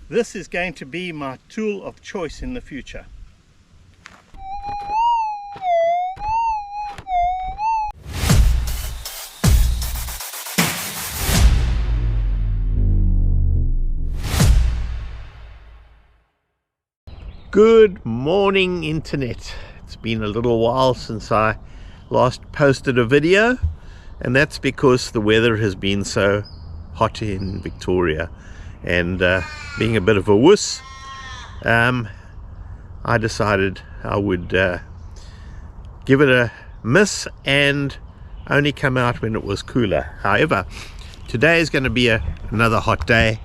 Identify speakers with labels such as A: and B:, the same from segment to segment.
A: This is going to be my tool of choice in the future. Good morning, internet. It's been a little while since I last posted a video, and that's because the weather has been so hot in Victoria, and being a bit of a wuss, I decided I would give it a miss and only come out when it was cooler. However, today is going to be another hot day.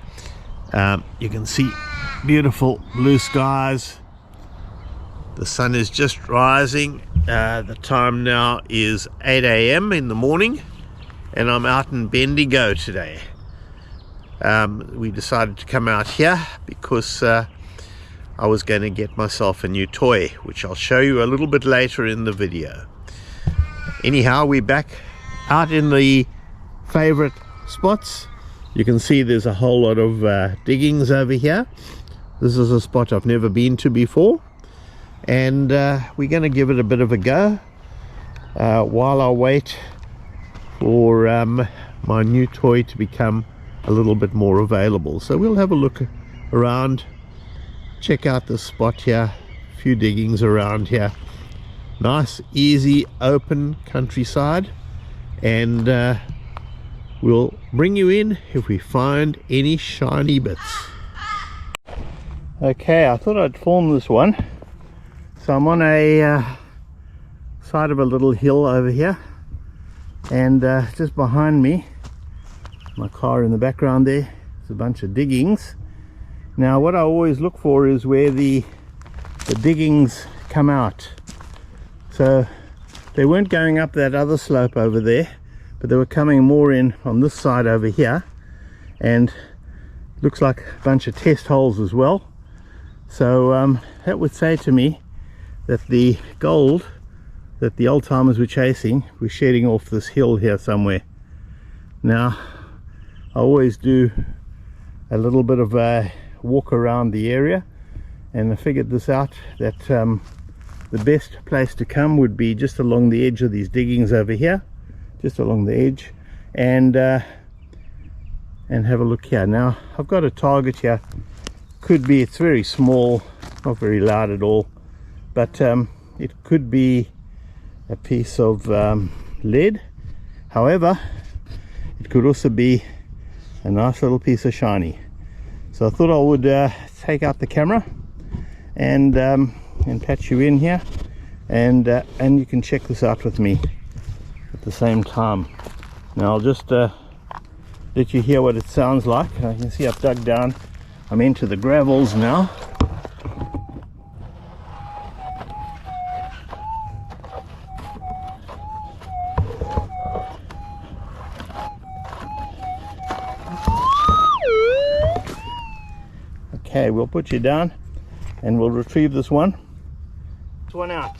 A: You can see beautiful blue skies. The sun is just rising. The time now is 8 a.m. in the morning, and I'm out in Bendigo today. We decided to come out here because I was going to get myself a new toy, which I'll show you a little bit later in the video. Anyhow, we're back out in the favorite spots. You can see there's a whole lot of diggings over here. This is a spot I've never been to before, and we're going to give it a bit of a go while I wait for my new toy to become a little bit more available. So we'll have a look around, check out the spot here, a few diggings around here. Nice, easy, open countryside, and we'll bring you in if we find any shiny bits. Okay, I thought I'd film this one. So I'm on a side of a little hill over here, and just behind me, my car in the background there, there's a bunch of diggings. Now what I always look for is where the diggings come out. So they weren't going up that other slope over there, but they were coming more in on this side over here, and looks like a bunch of test holes as well. So that would say to me that the gold that the old timers were chasing was shedding off this hill here somewhere. Now I always do a little bit of a walk around the area, and I figured this out, that the best place to come would be just along the edge of these diggings over here, just along the edge, and have a look here. Now I've got a target here. Could be, it's very small, not very loud at all, but it could be a piece of lead. However, it could also be a nice little piece of shiny. So I thought I would take out the camera and patch you in here, and you can check this out with me at the same time. Now I'll just let you hear what it sounds like. I can see I've dug down. I'm into the gravels now. Okay, we'll put you down and we'll retrieve this one. This one out.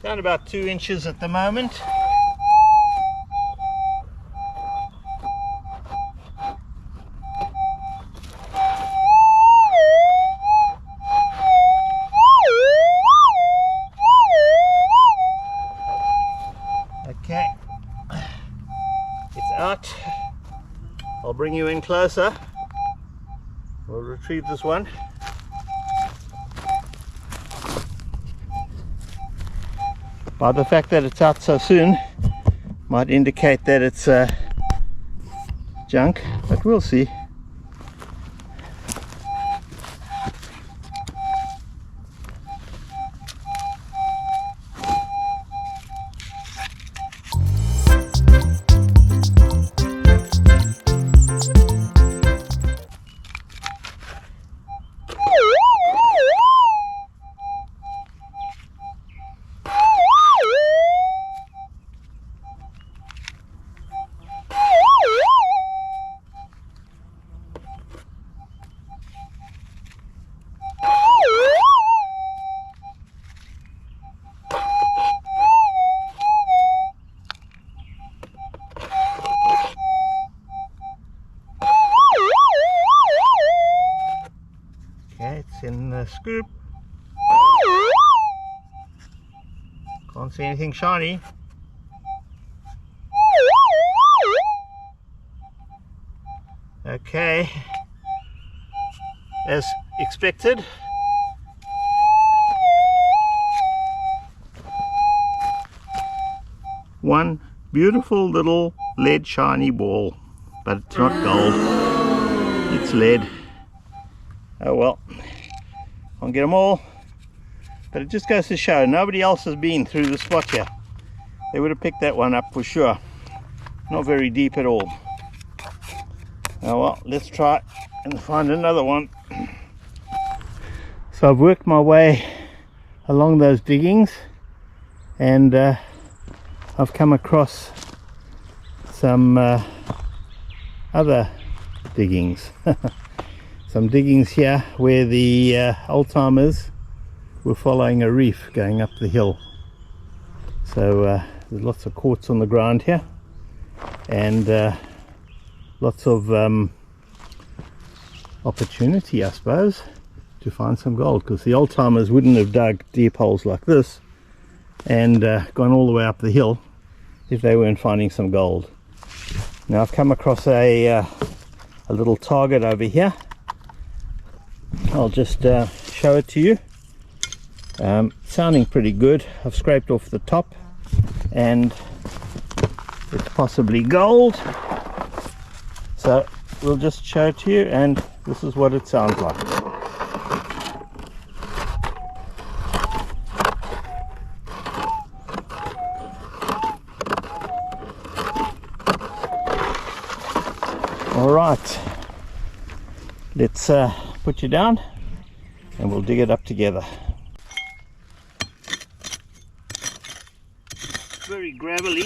A: Down about 2 inches at the moment. Okay, it's out. I'll bring you in closer. We'll retrieve this one. By the fact that it's out so soon might indicate that it's junk, but we'll see. First scoop. Can't see anything shiny. Okay, as expected. One beautiful little lead shiny ball, but it's not gold, it's lead. Oh well, can't get them all, but it just goes to show nobody else has been through the spot here. They would have picked that one up for sure. Not very deep at all. Oh well, let's try and find another one. So I've worked my way along those diggings, and I've come across some other diggings. Some diggings here where the old timers were following a reef going up the hill. So there's lots of quartz on the ground here, and lots of opportunity, I suppose, to find some gold, because the old timers wouldn't have dug deep holes like this and gone all the way up the hill if they weren't finding some gold. Now I've come across a little target over here. I'll just show it to you. Sounding pretty good. I've scraped off the top and it's possibly gold, so we'll just show it to you, and this is what it sounds like. All right, let's put you down and we'll dig it up together. Very gravelly.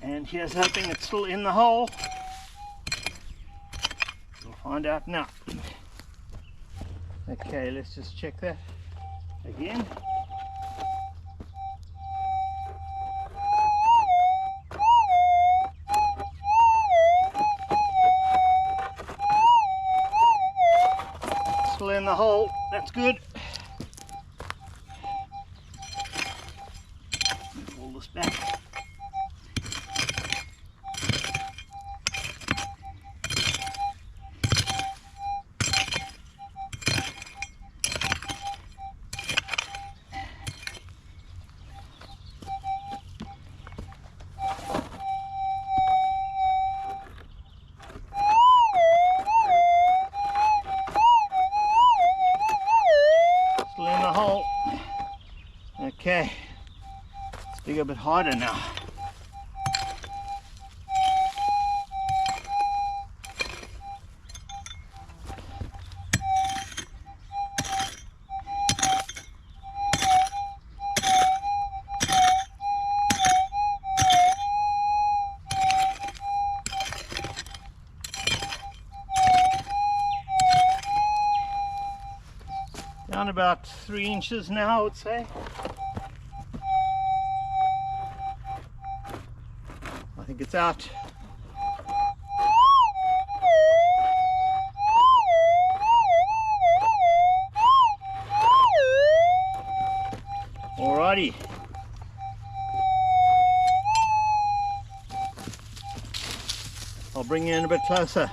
A: And here's hoping it's still in the hole. We'll find out now. Okay, let's just check that again. Still in the hole, that's good. Pull this back. Okay, let's dig a bit harder now. Down about 3 inches now, I would say. I think it's out. Alrighty. I'll bring you in a bit closer.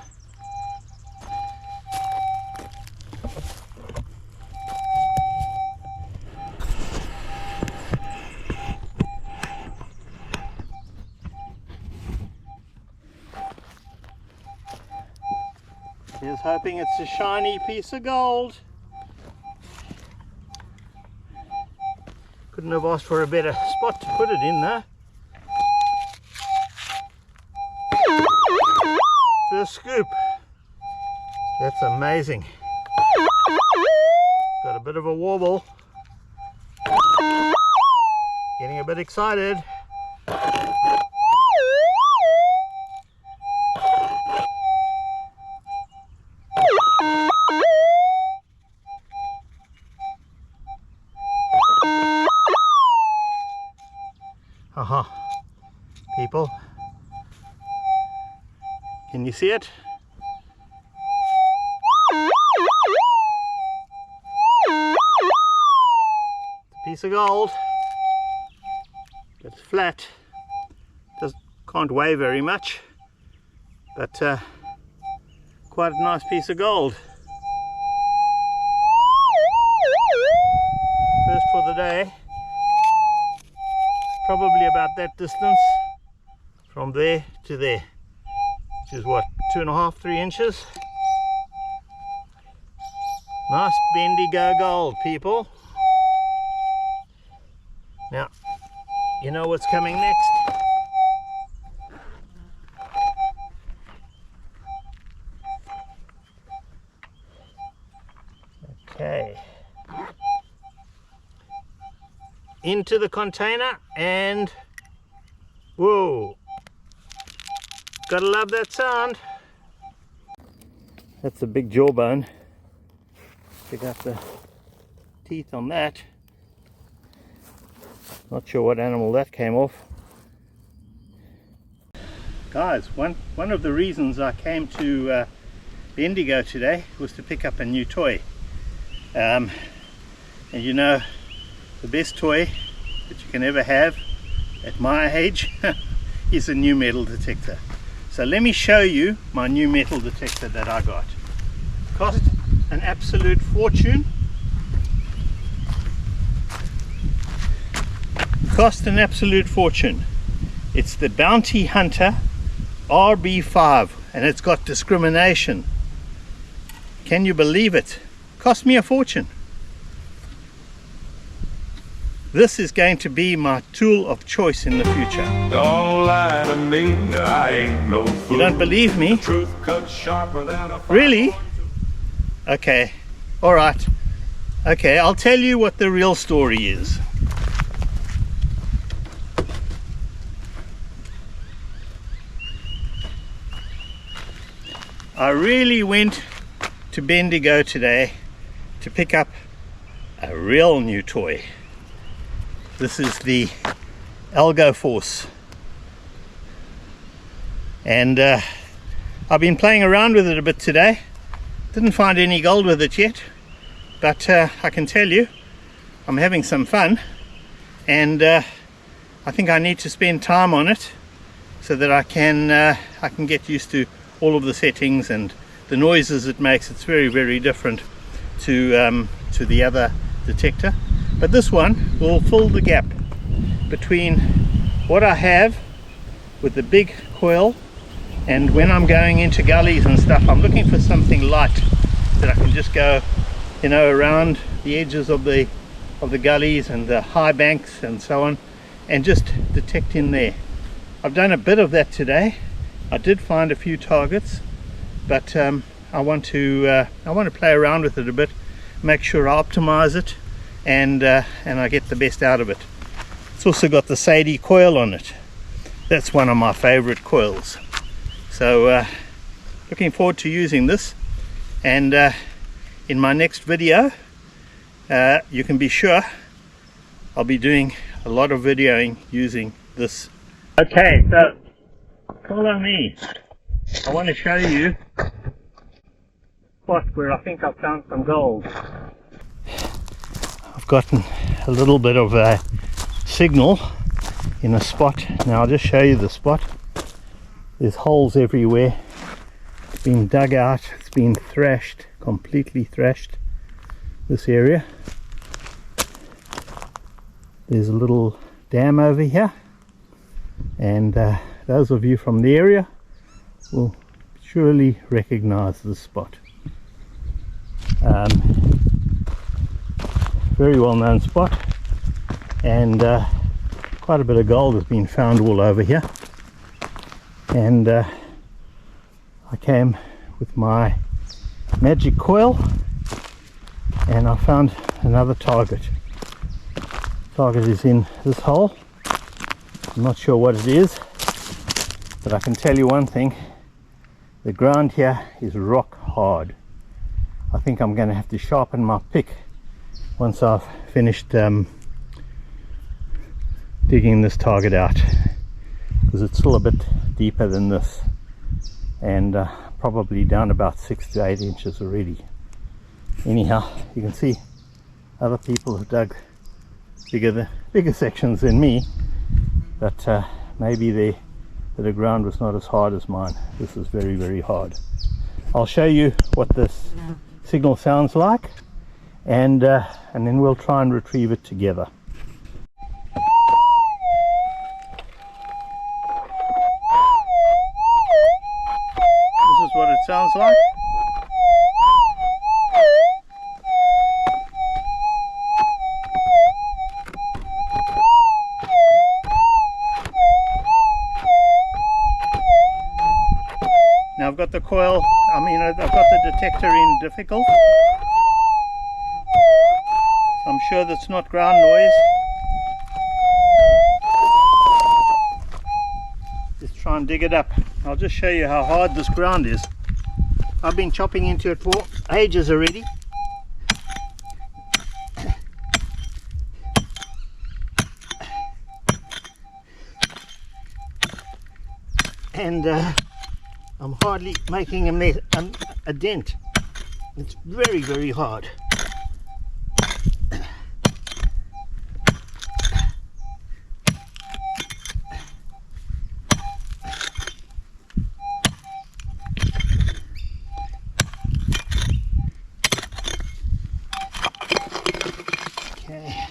A: Here's hoping it's a shiny piece of gold. Couldn't have asked for a better spot to put it in there. First scoop. That's amazing. Got a bit of a warble. Getting a bit excited. Aha, you see it? It's a piece of gold. It's flat. Can't weigh very much, but quite a nice piece of gold. First for the day. Probably about that distance from there to there, which is what, 2.5, 3 inches. Nice Bendigo gold, people. Now, you know what's coming next? Okay. Into the container and whoa, gotta love that sound. That's a big jawbone. Check out the teeth on that. Not sure what animal that came off. Guys, one of the reasons I came to Bendigo today was to pick up a new toy. And you know, the best toy that you can ever have at my age is a new metal detector. So let me show you my new metal detector that I got. It cost an absolute fortune. Cost an absolute fortune. It's the Bounty Hunter RB5 and it's got discrimination. Can you believe it? Cost me a fortune. This is going to be my tool of choice in the future.
B: Don't lie to me, I ain't no fool.
A: You don't believe me?
B: The truth cuts sharper than a
A: Really? Okay, all right. Okay, I'll tell you what the real story is. I really went to Bendigo today to pick up a real new toy. This is the Algo Force, and I've been playing around with it a bit today. Didn't find any gold with it yet, but I can tell you I'm having some fun, and I think I need to spend time on it so that I can get used to all of the settings and the noises it makes. It's very, very different to the other detector. But this one will fill the gap between what I have with the big coil, and when I'm going into gullies and stuff, I'm looking for something light that I can just go, you know, around the edges of the gullies and the high banks and so on, and just detect in there. I've done a bit of that today. I did find a few targets, but I want to play around with it a bit, make sure I optimize it, and I get the best out of it. It's also got the Sadie coil on it. That's one of my favorite coils. So looking forward to using this, and in my next video you can be sure I'll be doing a lot of videoing using this. Okay, so follow me. I want to show you a spot where I think I've found some gold. I've gotten a little bit of a signal in a spot. Now I'll just show you the spot. There's holes everywhere. It's been dug out, it's been thrashed, completely thrashed, this area. There's a little dam over here, and those of you from the area will surely recognize this spot. Very well known spot, and quite a bit of gold has been found all over here. And I came with my magic coil and I found another target. Target is in this hole. I'm not sure what it is, but I can tell you one thing: the ground here is rock hard. I think I'm going to have to sharpen my pick once I've finished digging this target out, because it's still a bit deeper than this. and probably down about 6 to 8 inches already. Anyhow, you can see other people have dug bigger sections than me, but maybe the ground was not as hard as mine. This is very, very hard. I'll show you what this signal sounds like, and then we'll try and retrieve it together. This is what it sounds like. Now I've got the coil, I've got the detector in difficult. So I'm sure that's not ground noise. Just try and dig it up. I'll just show you how hard this ground is. I've been chopping into it for ages already. And I'm hardly making a dent. It's very, very hard. Okay.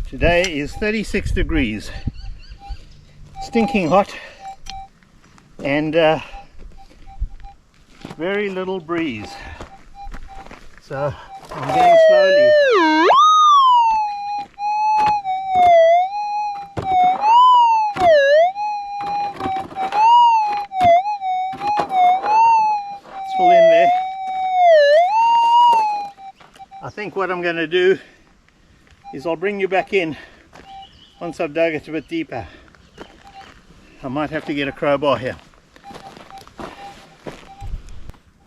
A: Today is 36 degrees, stinking hot, and very little breeze. So I'm going slowly. It's full in there. I think what I'm going to do is I'll bring you back in once I've dug it a bit deeper. I might have to get a crowbar here.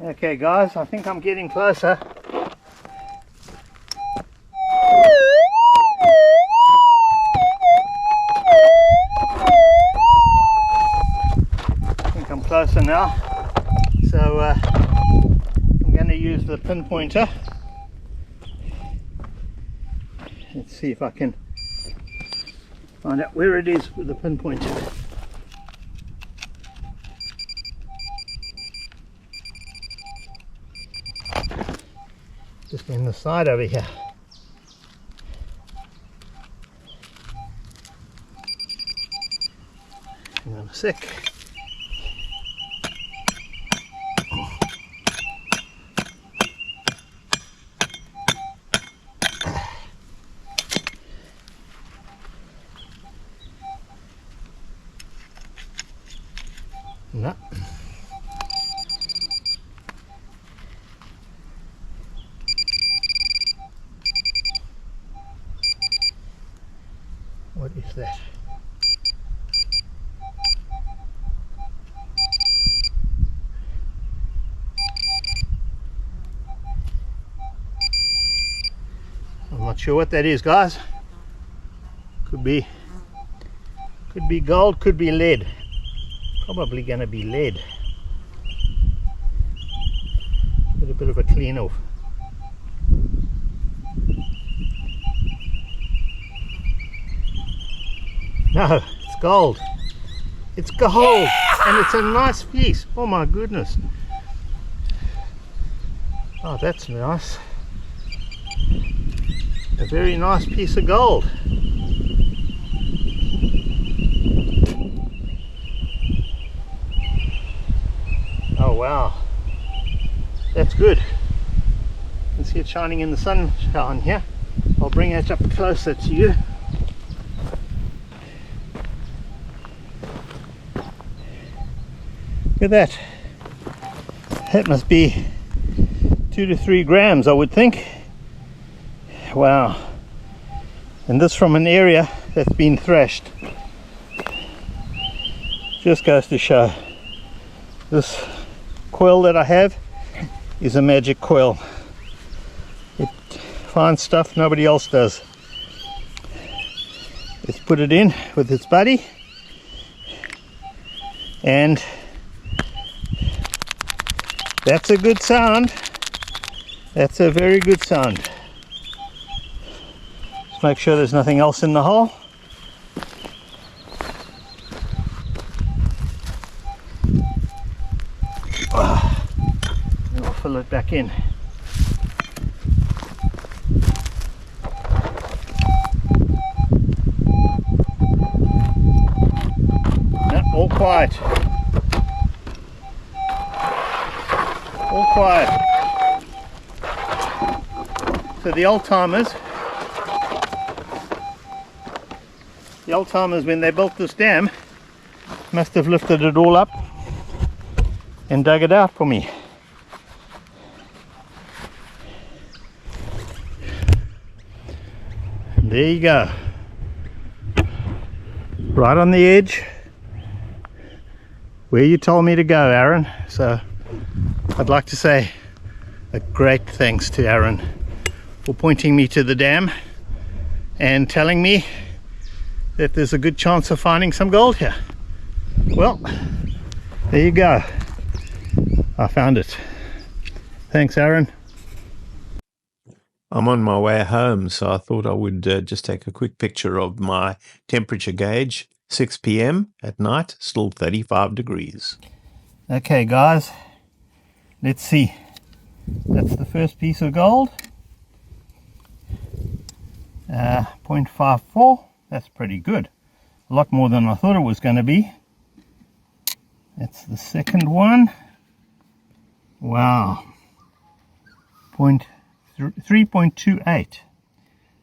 A: Okay guys, I think I'm getting closer. I think I'm closer now. So I'm going to use the pinpointer. Let's see if I can find out where it is with the pinpointer. Just in the side over here. Hang on a sec. No. What is that? I'm not sure what that is, guys. Could be gold, could be lead. Probably going to be lead. Get a bit of a clean off. No, it's gold. It's gold, and it's a nice piece. Oh my goodness. Oh, that's nice. A very nice piece of gold. Oh wow, that's good. You can see it shining in the sunshine here. I'll bring it up closer to you. Look at that. That must be 2 to 3 grams, I would think. Wow. And this from an area that's been thrashed. Just goes to show this coil that I have is a magic coil. It finds stuff nobody else does. Let's put it in with its buddy, and that's a good sound. That's a very good sound. Just make sure there's nothing else in the hole. And I'll fill it back in. No, all quiet. All quiet. So the old timers when they built this dam must have lifted it all up and dug it out for me. And there you go, right on the edge where you told me to go, Aaron. So I'd like to say a great thanks to Aaron for pointing me to the dam and telling me that there's a good chance of finding some gold here. Well, there you go. I found it. Thanks, Aaron.
C: I'm on my way home, so I thought I would just take a quick picture of my temperature gauge. 6 p.m. at night, still 35 degrees.
A: Okay, guys, let's see. That's the first piece of gold. 0.54. That's pretty good. A lot more than I thought it was going to be. That's the second one. Wow. 3.28.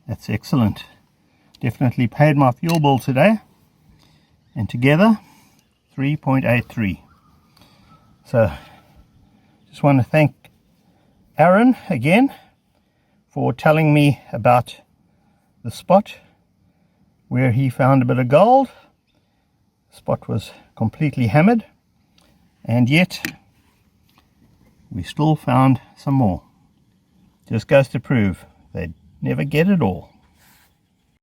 A: That's excellent. Definitely paid my fuel bill today. And together, 3.83. So, just want to thank Aaron again for telling me about the spot where he found a bit of gold. The spot was completely hammered, and yet we still found some more. Just goes to prove they'd never get it all.